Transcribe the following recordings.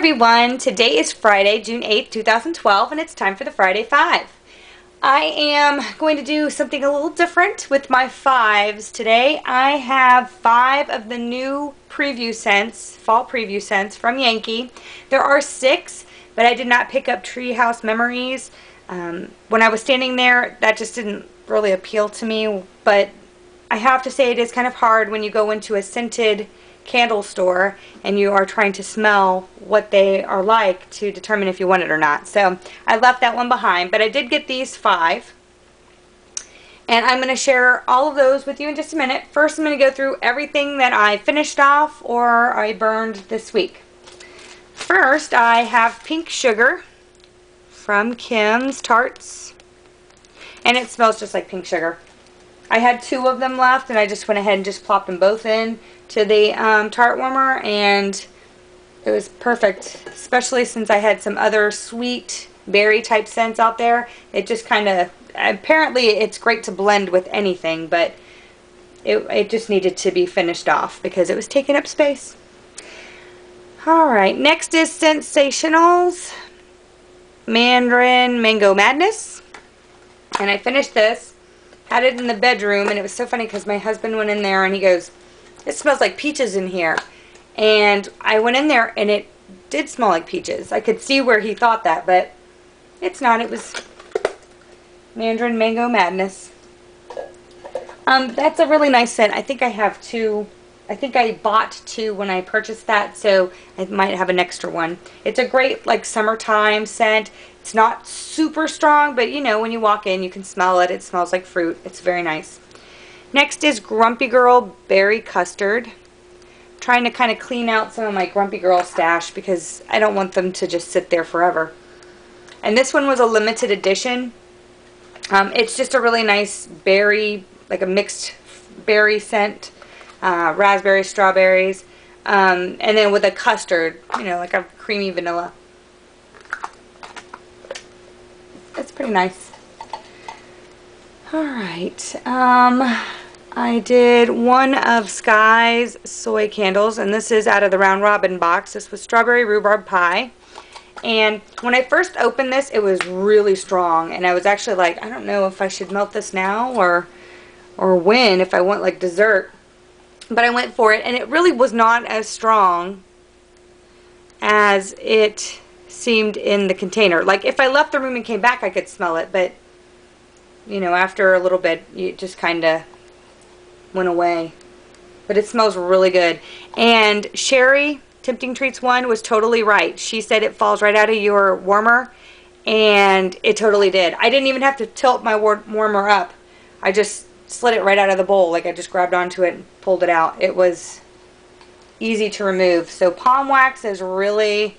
everyone, today is Friday, June 8th, 2012, and it's time for the Friday 5. I am going to do something a little different with my 5s today. I have 5 of the new preview scents, fall preview scents from Yankee. There are 6, but I did not pick up Treehouse Memories. When I was standing there, that just didn't really appeal to me, but I have to say it is kind of hard when you go into a scented candle store and you are trying to smell what they are like to determine if you want it or not. So I left that one behind, but I did get these 5, and I'm going to share all of those with you in just a minute. First, I'm going to go through everything that I finished off or I burned this week. First, I have Pink Sugar from Kim's Tarts, and it smells just like pink sugar. I had 2 of them left, and I just went ahead and just plopped them both in to the tart warmer, and it was perfect, especially since I had some other sweet berry type scents out there. It just kind of, apparently it's great to blend with anything, but it just needed to be finished off because it was taking up space. Alright, next is Sensationals Mandarin Mango Madness, and I finished this. Had it in the bedroom, and it was so funny because my husband went in there and he goes, "It smells like peaches in here." And I went in there and it did smell like peaches. I could see where he thought that, but it's not. It was Mandarin Mango Madness. That's a really nice scent. I think I have 2. I think I bought 2 when I purchased that, so I might have an extra one. It's a great like summertime scent. It's not super strong, but you know, when you walk in, you can smell it. It smells like fruit. It's very nice. Next is Grumpy Girl Berry Custard. I'm trying to kind of clean out some of my Grumpy Girl stash because I don't want them to just sit there forever. And this one was a limited edition. It's just a really nice berry, like a mixed berry scent. Raspberries, strawberries, and then with a custard, you know, like a creamy vanilla. That's pretty nice. Alright, I did one of Sky's soy candles, and this is out of the Round Robin box. This was Strawberry Rhubarb Pie. And when I first opened this, it was really strong, and I was actually like, I don't know if I should melt this now or when, if I want like dessert. But I went for it, and it really was not as strong as it seemed in the container. Like if I left the room and came back, I could smell it, but you know, after a little bit, it just kind of went away. But it smells really good. And Sherry, Tempting Treats 1, was totally right. She said it falls right out of your warmer, and it totally did. I didn't even have to tilt my warmer up. I just slid it right out of the bowl. Like I just grabbed onto it and pulled it out. It was easy to remove. So palm wax is a really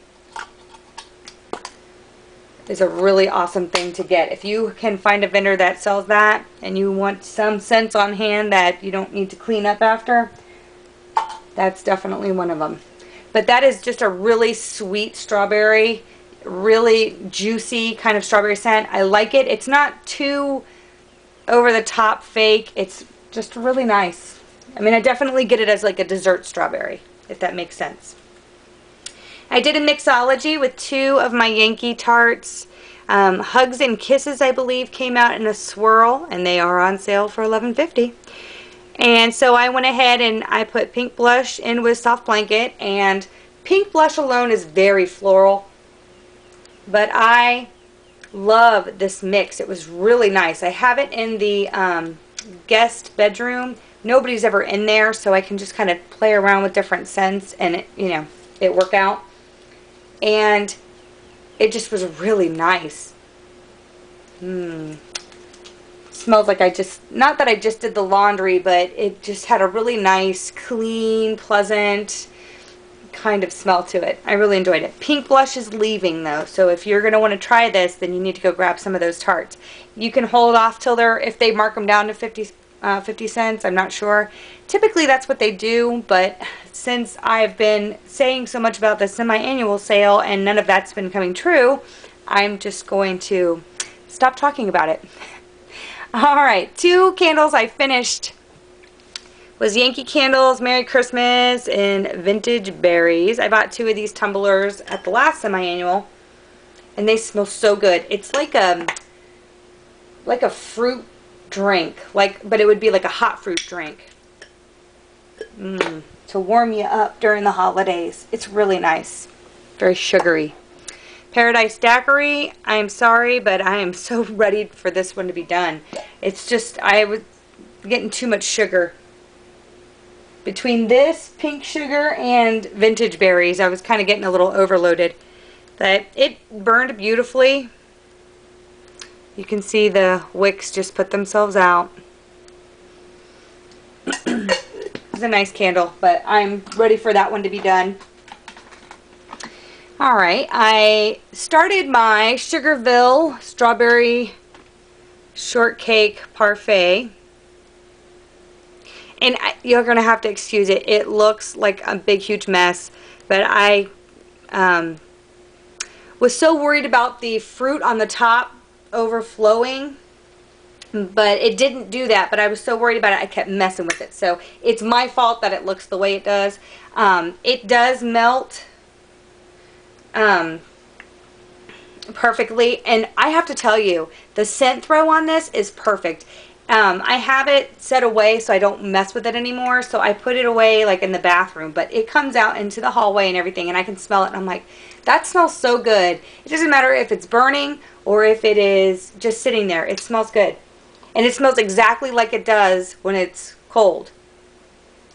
awesome thing to get. If you can find a vendor that sells that and you want some scents on hand that you don't need to clean up after, that's definitely one of them. But that is just a really sweet strawberry, really juicy kind of strawberry scent. I like it. It's not too over the top fake. It's just really nice. I mean, I definitely get it as like a dessert strawberry, if that makes sense. I did a mixology with 2 of my Yankee tarts. Hugs and Kisses, I believe, came out in a swirl, and they are on sale for $11.50. And so I went ahead and I put pink blush in with Soft Blanket, and pink blush alone is very floral, but I love this mix. It was really nice. I have it in the guest bedroom. Nobody's ever in there, so I can just kind of play around with different scents, and it, you know, it worked out. And it just was really nice. Smells like I just, not that I just did the laundry, but it just had a really nice, clean, pleasant kind of smell to it. I really enjoyed it. Pink blush is leaving though, so if you're going to want to try this, then you need to go grab some of those tarts. You can hold off till they're, if they mark them down to 50 cents, I'm not sure. Typically that's what they do, but since I've been saying so much about the semi-annual sale and none of that's been coming true, I'm just going to stop talking about it. Alright, 2 candles I finished was Yankee Candles, Merry Christmas, and Vintage Berries. I bought 2 of these tumblers at the last semi-annual, and they smell so good. It's like a fruit drink, but it would be like a hot fruit drink. To warm you up during the holidays. It's really nice. Very sugary. Paradise Daiquiri, I'm sorry, but I am so ready for this one to be done. It's just, I was getting too much sugar. Between this pink sugar and Vintage Berries, I was kind of getting a little overloaded. But it burned beautifully. You can see the wicks just put themselves out. It's a nice candle, but I'm ready for that one to be done. Alright, I started my Sugarville Strawberry Shortcake Parfait. And you're going to have to excuse it. It looks like a big, huge mess. But I was so worried about the fruit on the top overflowing. But it didn't do that. But I was so worried about it, I kept messing with it. So it's my fault that it looks the way it does. It does melt perfectly. And I have to tell you, the scent throw on this is perfect. I have it set away so I don't mess with it anymore. So I put it away like in the bathroom. But it comes out into the hallway and everything. And I can smell it. And I'm like, that smells so good. It doesn't matter if it's burning or if it is just sitting there. It smells good. And it smells exactly like it does when it's cold.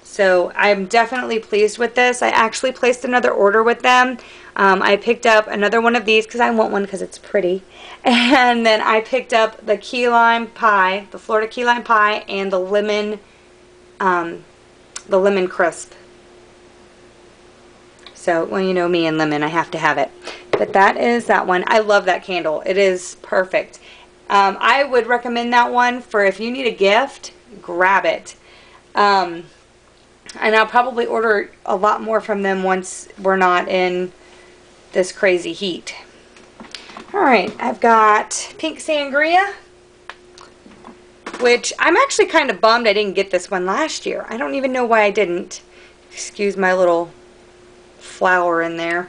So I'm definitely pleased with this. I actually placed another order with them. I picked up another one of these because I want one because it's pretty. And then I picked up the key lime pie, the Florida key lime pie, and the lemon crisp. So, well, you know me and lemon, I have to have it. But that is that one. I love that candle. It is perfect. I would recommend that one for if you need a gift, grab it. And I'll probably order a lot more from them once we're not in this crazy heat. Alright, I've got pink sangria, which I'm actually kind of bummed I didn't get this one last year. I don't even know why I didn't. Excuse my little flower in there.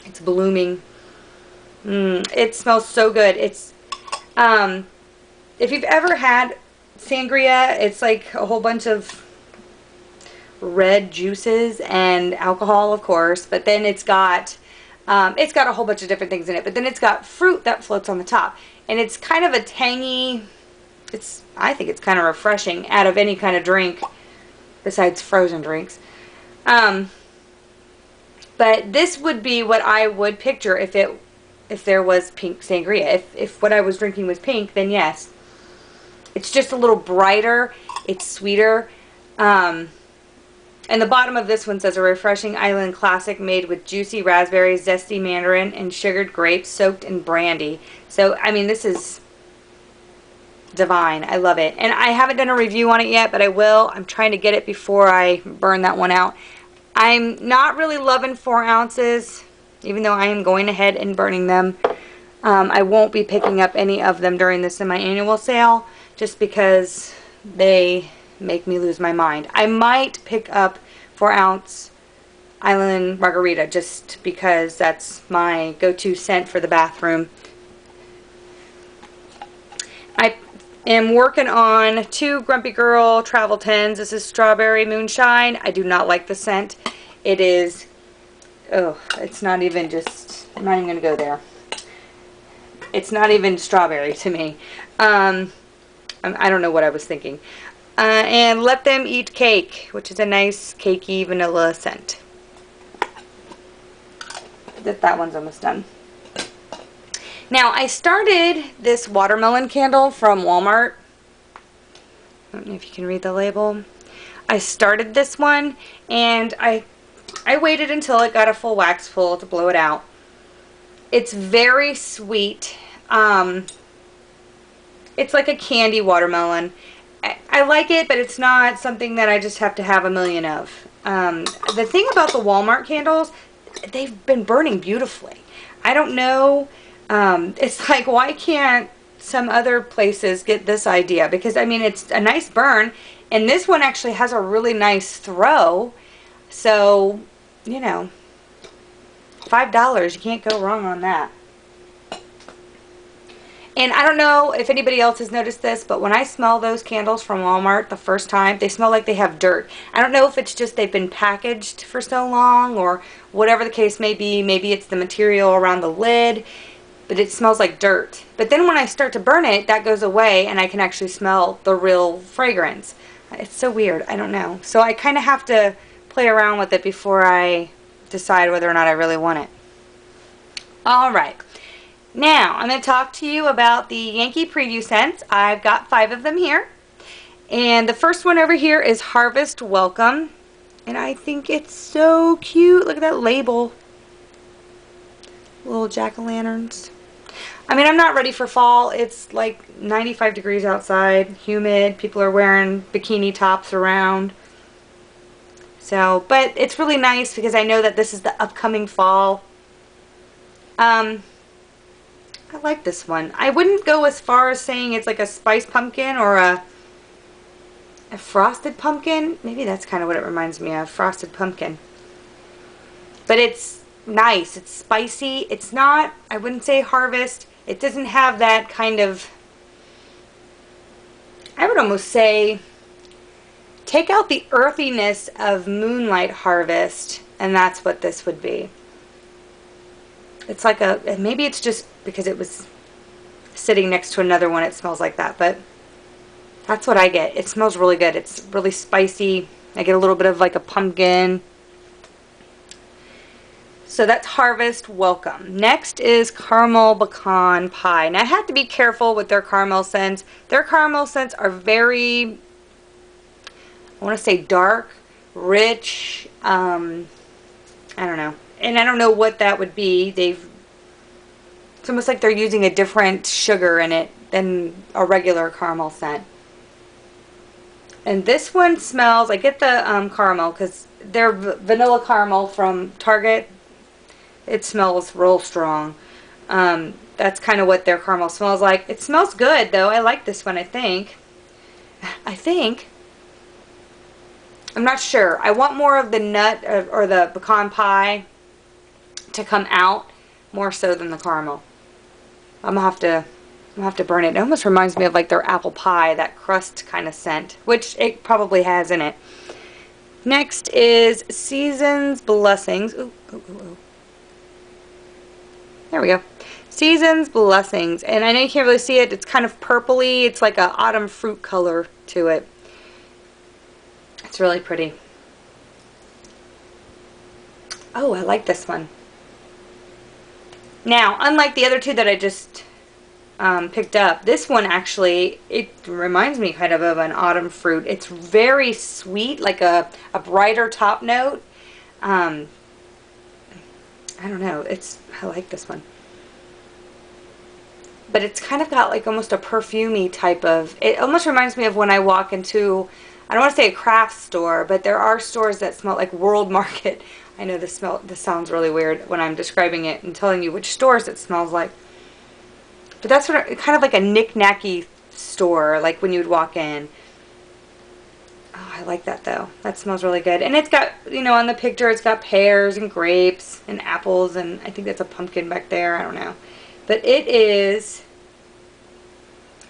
It's blooming. It smells so good. It's if you've ever had sangria, it's like a whole bunch of red juices and alcohol, of course, but then it's got a whole bunch of different things in it, but then it's got fruit that floats on the top, and it's kind of a tangy, I think it's kind of refreshing out of any kind of drink besides frozen drinks. But this would be what I would picture if there was pink sangria. If what I was drinking was pink, then yes. It's just a little brighter. It's sweeter. And the bottom of this one says a refreshing island classic made with juicy raspberries, zesty mandarin, and sugared grapes soaked in brandy. So, I mean, this is divine. I love it. And I haven't done a review on it yet, but I will. I'm trying to get it before I burn that one out. I'm not really loving 4 ounces, even though I am going ahead and burning them. I won't be picking up any of them during the semi-annual sale, just because they make me lose my mind. I might pick up 4-ounce Island Margarita, just because that's my go-to scent for the bathroom. I am working on 2 Grumpy Girl Travel 10s. This is Strawberry Moonshine. I do not like the scent. It is, oh, it's not even just, I'm not even going to go there. It's not even strawberry to me. I don't know what I was thinking. And Let Them Eat Cake, which is a nice cakey vanilla scent. That one's almost done. Now, I started this watermelon candle from Walmart. I don't know if you can read the label. I started this one, and I waited until it got a full wax full to blow it out. It's very sweet. It's like a candy watermelon. I like it, but it's not something that I just have to have a million of. The thing about the Walmart candles, they've been burning beautifully. I don't know. It's like, why can't some other places get this idea, because I mean it's a nice burn, and this one actually has a really nice throw. So, you know, $5, you can't go wrong on that. And I don't know if anybody else has noticed this, but when I smell those candles from Walmart the first time, they smell like they have dirt. I don't know if it's just they've been packaged for so long or whatever the case may be. Maybe it's the material around the lid, but it smells like dirt. But then when I start to burn it, that goes away and I can actually smell the real fragrance. It's so weird. I don't know. So I kind of have to play around with it before I decide whether or not I really want it. All right. Now, I'm going to talk to you about the Yankee Preview scents. I've got 5 of them here. And the first one over here is Harvest Welcome. And I think it's so cute. Look at that label. Little jack-o'-lanterns. I mean, I'm not ready for fall. It's like 95 degrees outside, humid. People are wearing bikini tops around. So, but it's really nice because I know that this is the upcoming fall. I like this one. I wouldn't go as far as saying it's like a spice pumpkin or a frosted pumpkin. Maybe that's kind of what it reminds me of, frosted pumpkin. But it's nice. It's spicy. It's not, I wouldn't say harvest. It doesn't have that kind of, I would almost say, take out the earthiness of Moonlight Harvest, and that's what this would be. It's like a, maybe it's just because it was sitting next to another one, it smells like that, but that's what I get. It smells really good. It's really spicy. I get a little bit of like a pumpkin. So that's Harvest Welcome. Next is Caramel Pecan Pie. Now I have to be careful with their caramel scents. Their caramel scents are very, I want to say dark, rich, I don't know. And I don't know what that would be. It's almost like they're using a different sugar in it than a regular caramel scent. And this one smells, I get the caramel because they're vanilla caramel from Target. It smells real strong. That's kind of what their caramel smells like. It smells good though. I like this one, I think. I'm not sure. I want more of the nut or the pecan pie to come out more so than the caramel. I'm gonna have to burn it. It almost reminds me of like their apple pie, that crust kind of scent, which it probably has in it. Next is Season's Blessings. Ooh, ooh, ooh, ooh. There we go. Season's Blessings, and I know you can't really see it. It's kind of purpley. It's like an autumn fruit color to it. It's really pretty. Oh, I like this one. Now, unlike the other two that I just picked up, this one actually, it reminds me kind of an autumn fruit. It's very sweet, like a brighter top note. I don't know. I like this one. But it's kind of got like almost a perfumey type of, it almost reminds me of when I walk into, I don't want to say a craft store, but there are stores that smell like World Market. I know this sounds really weird when I'm describing it and telling you which stores it smells like. But that's what kind of like a knick-knacky store, like when you would walk in. Oh, I like that though. That smells really good. And it's got, you know, on the picture it's got pears and grapes and apples, and I think that's a pumpkin back there. I don't know. But it is,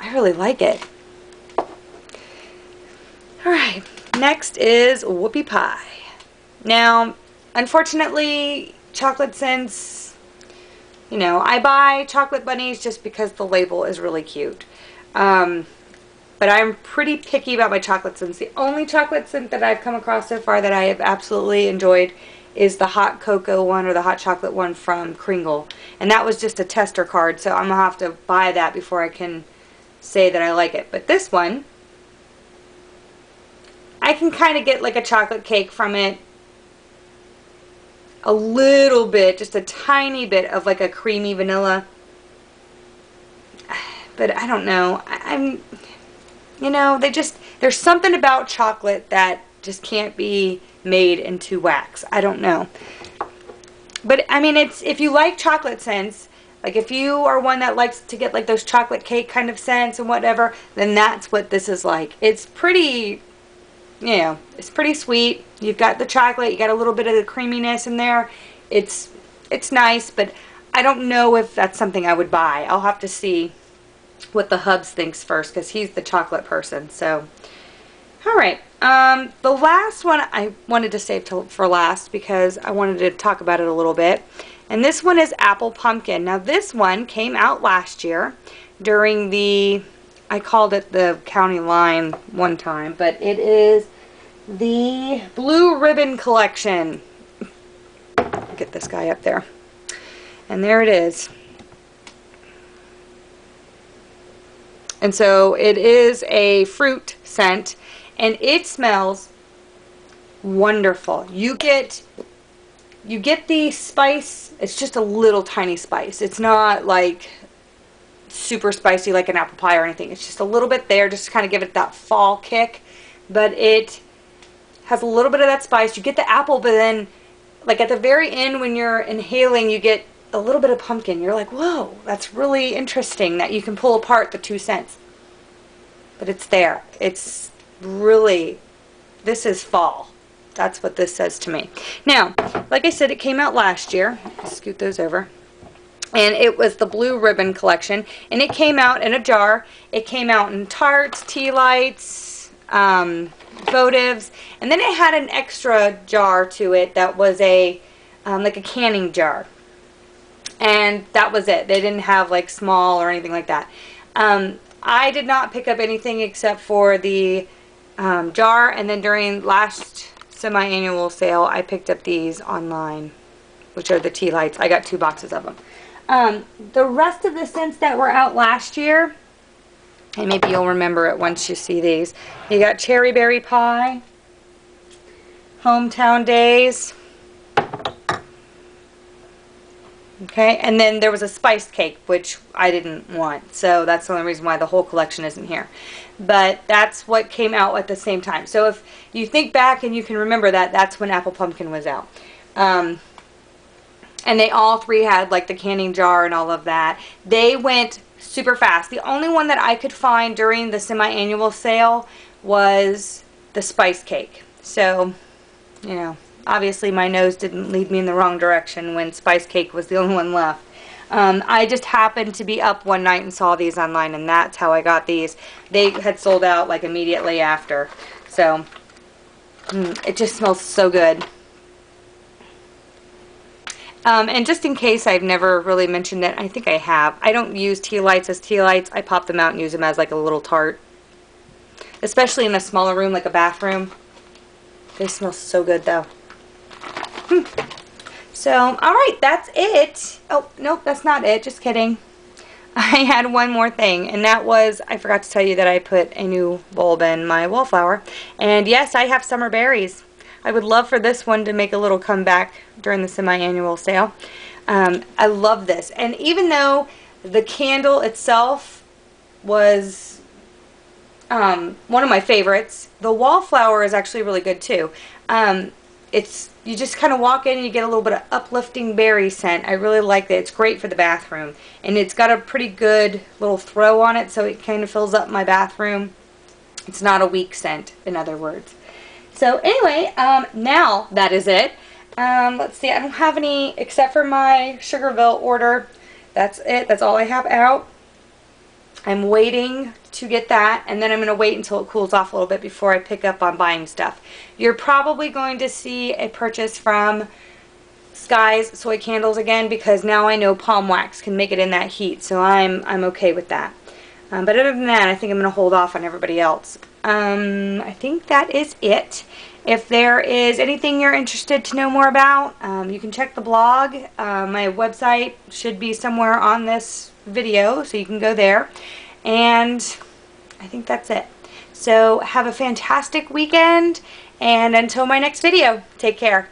I really like it. Alright, next is Whoopie Pie. Now, unfortunately, chocolate scents, you know, I buy chocolate bunnies just because the label is really cute. But I'm pretty picky about my chocolate scents. The only chocolate scent that I've come across so far that I have absolutely enjoyed is the hot cocoa one or the hot chocolate one from Kringle. And that was just a tester card, so I'm going to have to buy that before I can say that I like it. But this one, I can kind of get like a chocolate cake from it. A little bit, just a tiny bit of like a creamy vanilla. But I don't know. You know, there's something about chocolate that just can't be made into wax. I don't know. But I mean, if you like chocolate scents, Like if you are one that likes to get like those chocolate cake kind of scents and whatever, then that's what this is like. It's pretty, you know, it's pretty sweet. You've got the chocolate, you got a little bit of the creaminess in there. It's nice, but I don't know if that's something I would buy. I'll have to see what the hubs thinks first, because he's the chocolate person. So, all right. The last one I wanted to save for last because I wanted to talk about it a little bit. And this one is Apple Pumpkin. Now this one came out last year during the, I called it the county line one time, but it is the Blue Ribbon Collection. Get this guy up there. And there it is. And so it is a fruit scent, and it smells wonderful. You get the spice. It's just a little tiny spice. It's not like super spicy like an apple pie or anything. It's just a little bit there just to kind of give it that fall kick. But it has a little bit of that spice. You get the apple, but then like at the very end when you're inhaling, you get a little bit of pumpkin. You're like, whoa, that's really interesting that you can pull apart the two scents. But it's there. It's really, this is fall. That's what this says to me. Now, like I said, it came out last year. Scoot those over. And it was the Blue Ribbon Collection. And it came out in a jar. It came out in tarts, tea lights, votives. And then it had an extra jar to it that was a like a canning jar. And that was it. They didn't have like small or anything like that. I did not pick up anything except for the jar. And then during last semi-annual sale, I picked up these online, which are the tea lights. I got 2 boxes of them. The rest of the scents that were out last year, and maybe you'll remember it once you see these. You got Cherry Berry Pie, Hometown Days. Okay, and then there was a spiced cake, which I didn't want, so that's the only reason why the whole collection isn't here. But that's what came out at the same time. So if you think back and you can remember that, that's when Apple Pumpkin was out. And they all 3 had like the canning jar and all of that. They went super fast. The only one that I could find during the semi-annual sale was the spiced cake. So, you know, obviously my nose didn't lead me in the wrong direction when spice cake was the only one left. I just happened to be up one night and saw these online, and that's how I got these. They had sold out like immediately after. So it just smells so good. And just in case I've never really mentioned it, I think I have. I don't use tea lights as tea lights. I pop them out and use them as like a little tart. Especially in a smaller room like a bathroom. They smell so good though. So, alright, that's it. Oh, nope, that's not it. Just kidding. I had one more thing, and that was, I forgot to tell you that I put a new bulb in my wallflower. And yes, I have summer berries. I would love for this one to make a little comeback during the semi-annual sale. I love this. And even though the candle itself was one of my favorites, the wallflower is actually really good too. You just kind of walk in and you get a little bit of uplifting berry scent. I really like that. It's great for the bathroom. And it's got a pretty good little throw on it, so it kind of fills up my bathroom. It's not a weak scent, in other words. So anyway, now that is it. Let's see, I don't have any except for my Sugarville order. That's it. That's all I have out. I'm waiting to get that, and then I'm going to wait until it cools off a little bit before I pick up on buying stuff. You're probably going to see a purchase from Sky's Soy Candles again, because now I know palm wax can make it in that heat, so I'm okay with that. But other than that, I think I'm going to hold off on everybody else. I think that is it. If there is anything you're interested to know more about, you can check the blog. My website should be somewhere on this video, so you can go there. And I think that's it. So have a fantastic weekend, and until my next video, take care.